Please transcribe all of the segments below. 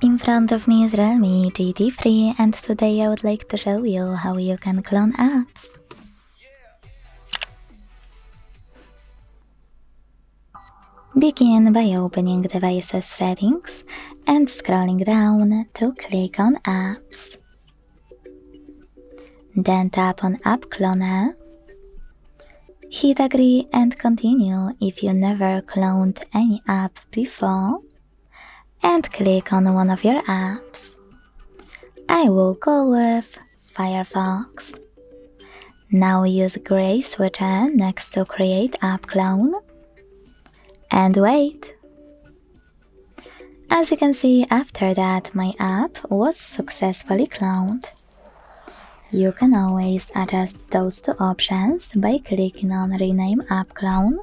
In front of me is REALME GT3 and today I would like to show you how you can clone apps. Begin by opening Devices Settings and scrolling down to click on Apps. Then tap on App Cloner. Hit Agree and Continue if you never cloned any app before. And click on one of your apps. I will go with Firefox. Now use gray switcher next to Create App Clone. And wait. As you can see, after that my app was successfully cloned. You can always adjust those two options by clicking on Rename App Clone,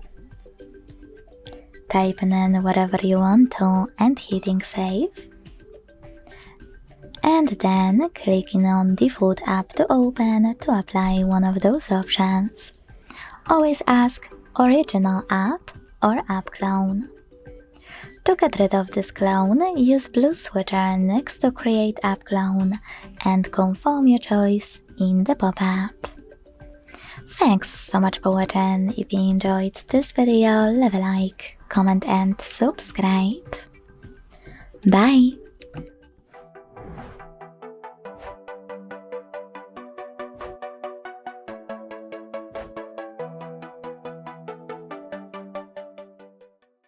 typing in whatever you want to and hitting Save, and then clicking on Default App to open to apply one of those options. Always ask Original App or App Clone. To get rid of this clone, use blue switcher next to Create App Clone and confirm your choice in the pop-up. Thanks so much for watching. If you enjoyed this video, leave a like, comment and subscribe. Bye!